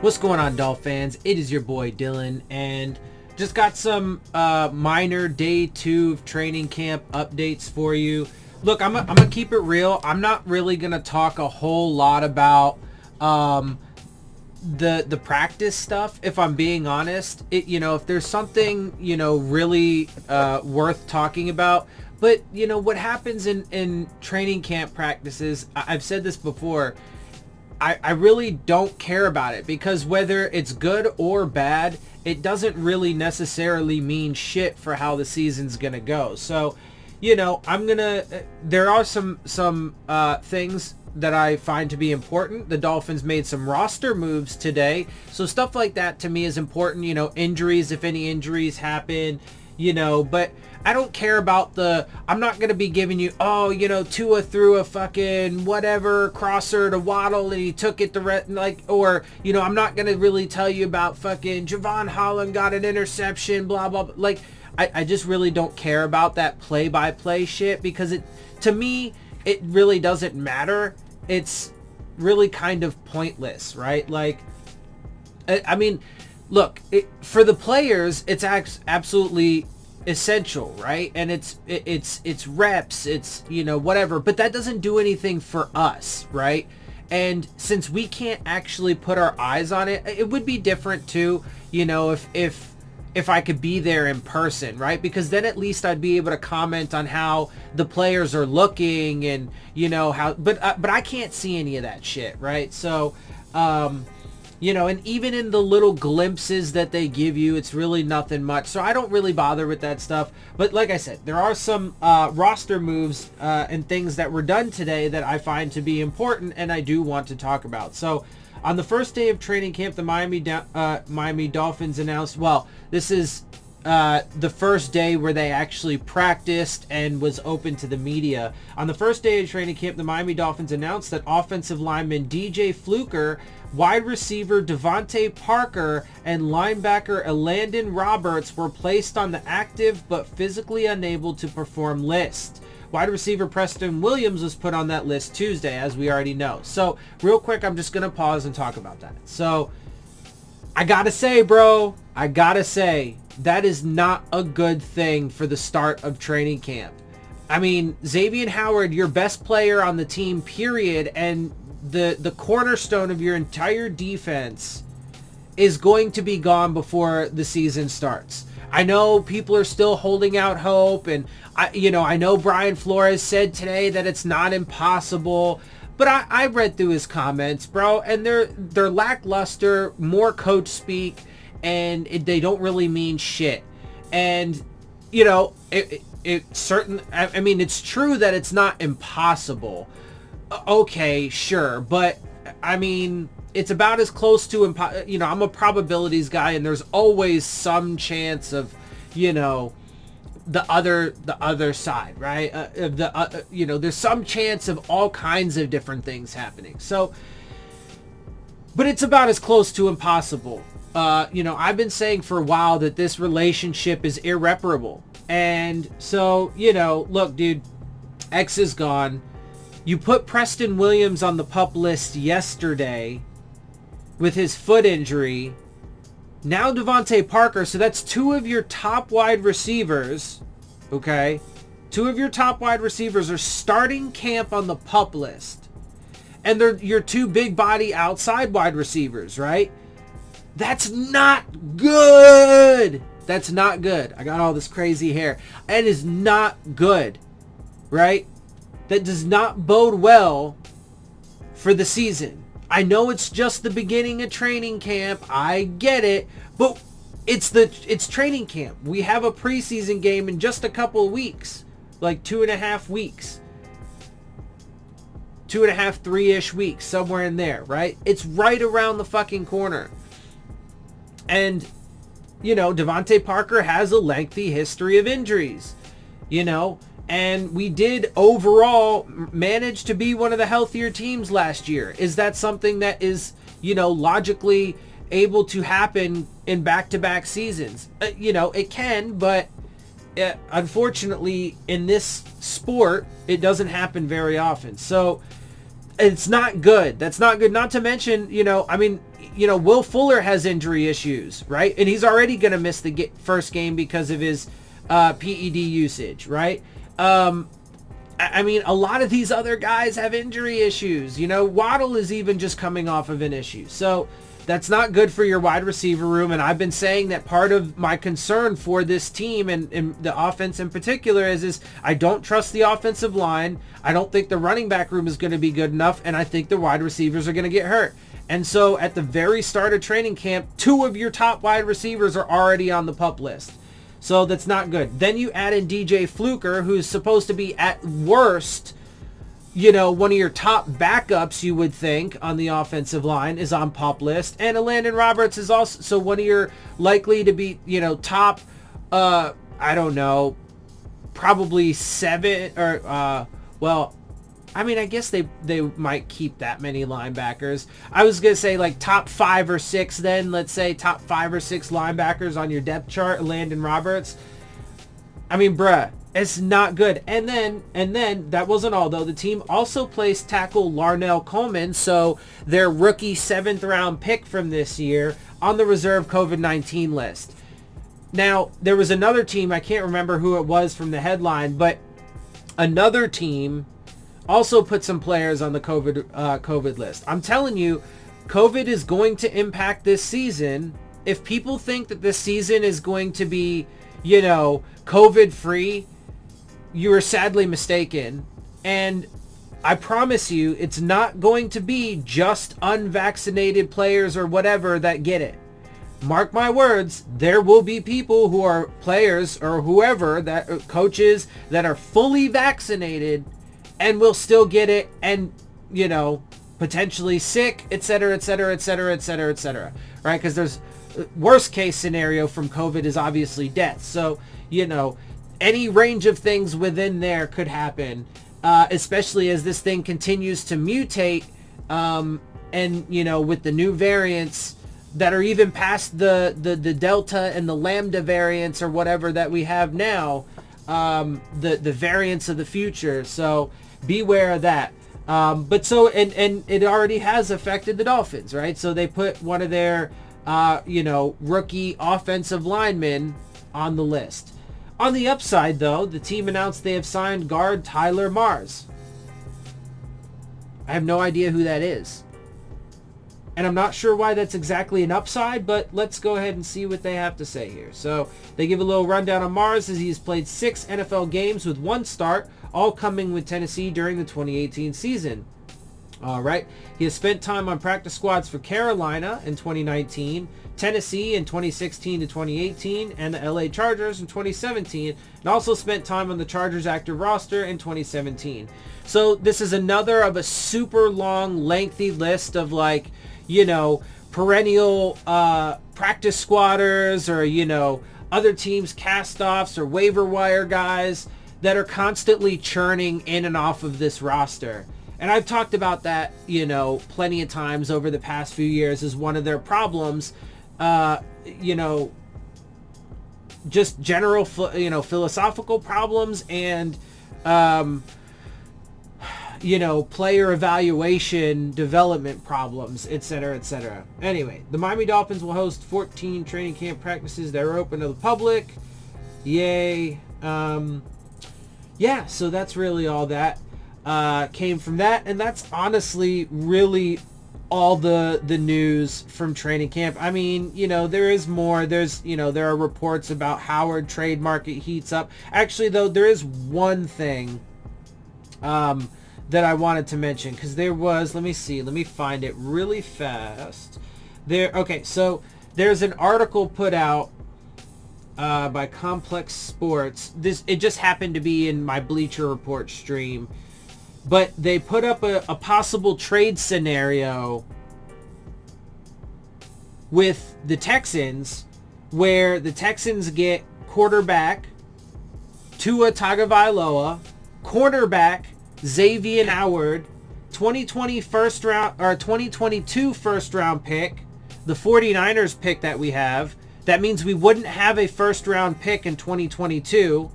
What's going on, Dolphins? It is your boy Dillon, and just got some minor day 2 of training camp updates for you. Look, I'm gonna keep it real. I'm not really gonna talk a whole lot about the practice stuff, if I'm being honest. If there's something really worth talking about. But what happens in training camp practices, I've said this before, I really don't care about it, because whether it's good or bad, it doesn't really necessarily mean shit for how the season's gonna go. So, there are some things that I find to be important. The Dolphins made some roster moves today, so stuff like that to me is important. Injuries, if any injuries happen, but I don't care about I'm not going to be giving you, Tua threw a fucking whatever crosser to Waddle and he took it I'm not going to really tell you about fucking Javon Holland got an interception, blah, blah, blah. I just really don't care about that play-by-play shit, because to me, it really doesn't matter. It's really kind of pointless, right? For the players, it's absolutely essential, right? And it's reps, it's whatever, but that doesn't do anything for us, right? And since we can't actually put our eyes on it, it would be different too, if I could be there in person, right? Because then at least I'd be able to comment on how the players are looking and but I can't see any of that shit, right? So and even in the little glimpses that they give you, it's really nothing much. So I don't really bother with that stuff. But like I said, there are some roster moves and things that were done today that I find to be important and I do want to talk about. So on the first day of training camp, the Miami Dolphins announced, this is the first day where they actually practiced and was open to the media. On the first day of training camp, the Miami Dolphins announced that offensive lineman DJ Fluker, wide receiver Devontae Parker, and linebacker Elandon Roberts were placed on the active but physically unable to perform list. Wide receiver Preston Williams was put on that list Tuesday, as we already know. So real quick, I'm just going to pause and talk about that. So I got to say, bro, that is not a good thing for the start of training camp. I mean, Xavier Howard, your best player on the team, period, and the cornerstone of your entire defense is going to be gone before the season starts. I know people are still holding out hope, and I know Brian Flores said today that it's not impossible, but I read through his comments, bro, and they're lackluster, more coach speak, and they don't really mean shit. And it's true that it's not impossible. Okay, sure, but I mean, it's about as close to I'm a probabilities guy, and there's always some chance of the other side, right? There's some chance of all kinds of different things happening. So, but it's about as close to impossible. I've been saying for a while that this relationship is irreparable, and so look, dude, X is gone. You put Preston Williams on the PUP list yesterday with his foot injury. Now Devontae Parker, so that's 2 of your top wide receivers, okay? 2 of your top wide receivers are starting camp on the PUP list. And they're your 2 big body outside wide receivers, right? That's not good. That's not good. I got all this crazy hair. It is not good, right? That does not bode well for the season. I know it's just the beginning of training camp. I get it, but it's training camp. We have a preseason game in just a couple of weeks, like 2.5 weeks, 2.5, 3-ish weeks, somewhere in there, right? It's right around the fucking corner. And, Devontae Parker has a lengthy history of injuries, and we did overall manage to be one of the healthier teams last year. Is that something that is, logically able to happen in back-to-back seasons? It can, but unfortunately in this sport, it doesn't happen very often. So it's not good. That's not good. Not to mention, Will Fuller has injury issues, right? And he's already going to miss the first game because of his PED usage, right? I mean, a lot of these other guys have injury issues. Waddle is even just coming off of an issue. So that's not good for your wide receiver room. And I've been saying that part of my concern for this team and the offense in particular is I don't trust the offensive line. I don't think the running back room is going to be good enough. And I think the wide receivers are going to get hurt. And so at the very start of training camp, 2 of your top wide receivers are already on the PUP list. So that's not good. Then you add in DJ Fluker, who's supposed to be at worst, one of your top backups, you would think, on the offensive line is on PUP list. And Landon Roberts is also, so one of your likely to be, top, I don't know, probably 7 or, I guess they might keep that many linebackers. I was going to say like top 5 or 6 then. Let's say top 5 or 6 linebackers on your depth chart, Landon Roberts. I mean, bruh, it's not good. And then that wasn't all, though. The team also placed tackle Larnell Coleman, so their rookie 7th round pick from this year, on the reserve COVID-19 list. Now, there was another team, I can't remember who it was from the headline, but another team also put some players on the COVID list. I'm telling you, COVID is going to impact this season. If people think that this season is going to be, COVID-free, you are sadly mistaken. And I promise you, it's not going to be just unvaccinated players or whatever that get it. Mark my words, there will be people who are players or whoever, that coaches that are fully vaccinated and will still get it and, potentially sick, etc., etc., etc., etc., etc., right? Because there's worst case scenario from COVID is obviously death. So, any range of things within there could happen, especially as this thing continues to mutate, and, with the new variants that are even past the Delta and the Lambda variants or whatever that we have now, the variants of the future. So beware of that. But so, and it already has affected the Dolphins, right? So they put one of their, rookie offensive linemen on the list. On the upside, though, the team announced they have signed guard Tyler Mars. I have no idea who that is. And I'm not sure why that's exactly an upside, but let's go ahead and see what they have to say here. So they give a little rundown on Mars as he's played 6 NFL games with 1 start, all coming with Tennessee during the 2018 season. All right. He has spent time on practice squads for Carolina in 2019, Tennessee in 2016 to 2018, and the LA Chargers in 2017, and also spent time on the Chargers active roster in 2017. So this is another of a super long, lengthy list of perennial practice squatters or, other teams' cast-offs or waiver wire guys that are constantly churning in and off of this roster. And I've talked about that, plenty of times over the past few years as one of their problems, just general, philosophical problems and, player evaluation, development problems, etc., etc. Anyway, the Miami Dolphins will host 14 training camp practices that are open to the public. Yay. Yeah, so that's really all that came from that. And that's honestly really all the news from training camp. I mean, there is more. There's, there are reports about Howard trade market heats up. Actually, though, there is one thing that I wanted to mention, because there was, let me find it really fast. Okay, so there's an article put out by Complex Sports. It just happened to be in my Bleacher Report stream, but they put up a possible trade scenario with the Texans, where the Texans get quarterback Tua Tagovailoa, cornerback Xavier Howard, 2020 first round or 2022 first round pick, the 49ers pick that we have. That means we wouldn't have a first round pick in 2022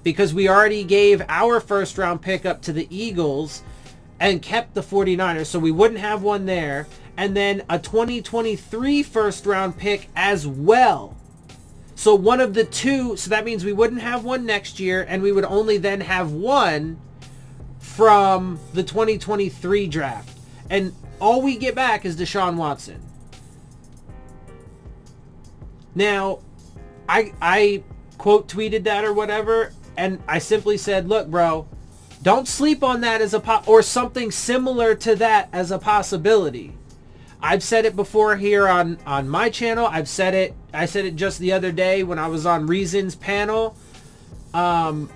because we already gave our first round pick up to the Eagles and kept the 49ers. So we wouldn't have one there. and then a 2023 first round pick as well. So one of the two, so that means we wouldn't have one next year, and we would only then have one from the 2023 draft. And all we get back is Deshaun Watson. Now, I quote tweeted that or whatever, and I simply said, look, bro, don't sleep on that as or something similar to that as a possibility. I've said it before here on my channel. I said it just the other day when I was on Reason's panel. I'm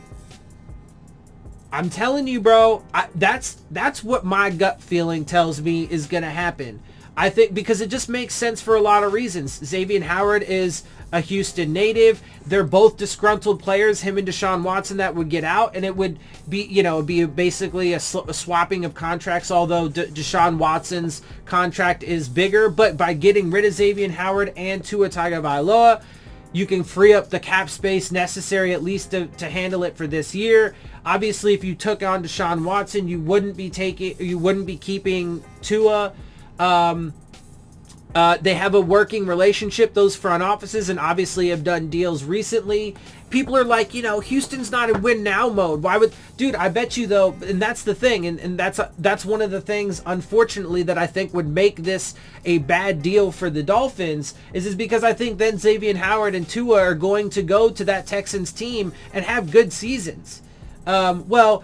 telling you, bro, that's what my gut feeling tells me is going to happen. I think because it just makes sense for a lot of reasons. Xavier Howard is a Houston native. They're both disgruntled players, him and Deshaun Watson, that would get out, and it would be, basically a swapping of contracts, although Deshaun Watson's contract is bigger. But by getting rid of Xavier Howard and Tua Tagovailoa, you can free up the cap space necessary at least to handle it for this year. Obviously, if you took on Deshaun Watson, you wouldn't be keeping Tua. They have a working relationship, those front offices, and obviously have done deals recently. People are like, Houston's not in win now mode. Why would, dude, I bet you though, and that's the thing, and that's one of the things, unfortunately, that I think would make this a bad deal for the Dolphins, is because I think then Xavier Howard and Tua are going to go to that Texans team and have good seasons. Tua's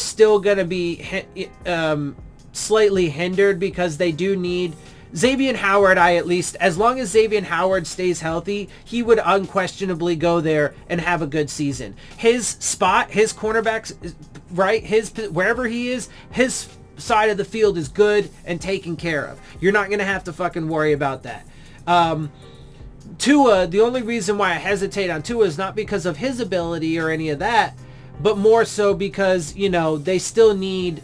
still going to be slightly hindered because they do need Xavier Howard. As long as Xavier Howard stays healthy, he would unquestionably go there and have a good season. His spot, his cornerbacks, right, wherever he is, his side of the field is good and taken care of. You're not going to have to fucking worry about that. Tua, the only reason why I hesitate on Tua is not because of his ability or any of that, but more so because, they still need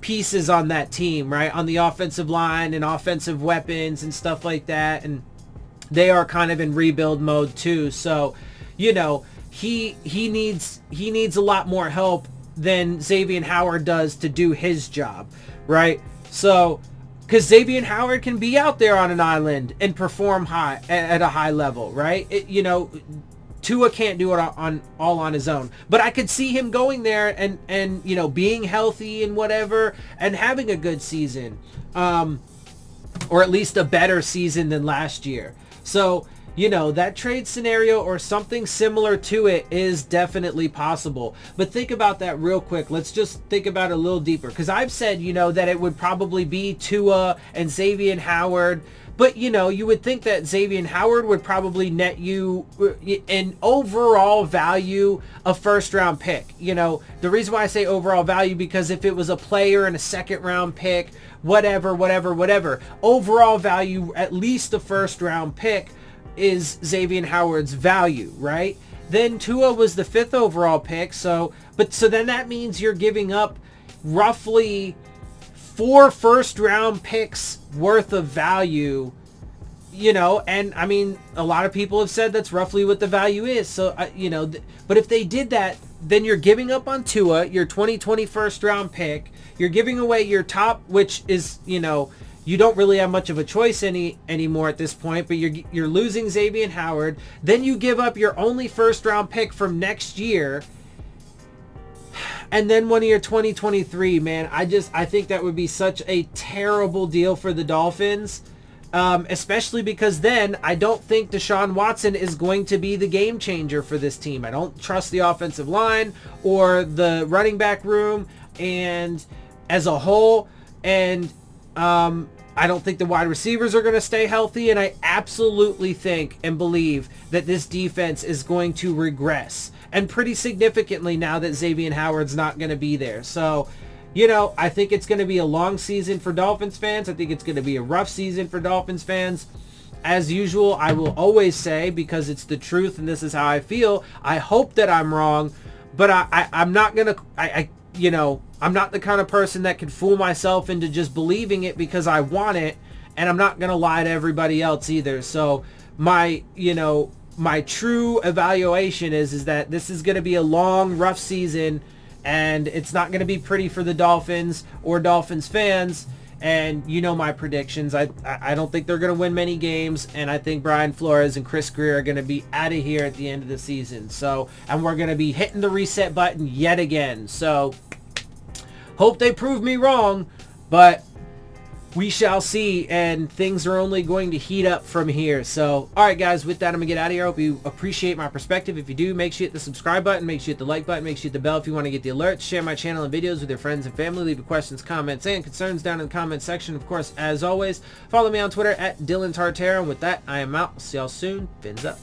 pieces on that team, right, on the offensive line and offensive weapons and stuff like that, and they are kind of in rebuild mode too. So he needs a lot more help than Xavier Howard does to do his job, right? So because Xavier Howard can be out there on an island and perform at a high level, right? Tua can't do it all on his own, but I could see him going there and being healthy and whatever and having a good season, or at least a better season than last year. So that trade scenario or something similar to it is definitely possible. But think about that real quick. Let's just think about it a little deeper, because I've said that it would probably be Tua and Xavier Howard. But, you would think that Xavier Howard would probably net you an overall value a first-round pick. The reason why I say overall value, because if it was a player and a second-round pick, whatever, overall value, at least a first-round pick is Xavier Howard's value, right? Then Tua was the 5th overall pick. So then that means you're giving up roughly 4 first-round picks worth of value, and I mean, a lot of people have said that's roughly what the value is. So, but if they did that, then you're giving up on Tua, your 2020 first-round pick. You're giving away your top, which is, you don't really have much of a choice anymore at this point, but you're losing Xavier Howard. Then you give up your only first-round pick from next year, and then one of your 2023, man. I think that would be such a terrible deal for the Dolphins, especially because then I don't think Deshaun Watson is going to be the game changer for this team. I don't trust the offensive line or the running back room and as a whole, and I don't think the wide receivers are going to stay healthy, and I absolutely think and believe that this defense is going to regress, and pretty significantly now that Xavier Howard's not going to be there. So, I think it's going to be a long season for Dolphins fans. I think it's going to be a rough season for Dolphins fans. As usual, I will always say, because it's the truth and this is how I feel, I hope that I'm wrong, but I'm not going to, I'm not the kind of person that can fool myself into just believing it because I want it, and I'm not going to lie to everybody else either. So my true evaluation is that this is going to be a long, rough season, and it's not going to be pretty for the Dolphins or Dolphins fans. And you know my predictions. I don't think they're going to win many games, and I think Brian Flores and Chris Greer are going to be out of here at the end of the season. So, and we're going to be hitting the reset button yet again. So, hope they prove me wrong, but we shall see, and things are only going to heat up from here. So, alright guys, with that, I'm going to get out of here. I hope you appreciate my perspective. If you do, make sure you hit the subscribe button, make sure you hit the like button, make sure you hit the bell if you want to get the alerts. Share my channel and videos with your friends and family. Leave your questions, comments, and concerns down in the comments section. Of course, as always, follow me on Twitter at Dillon Tartaro. And with that, I am out. See y'all soon. Fins up.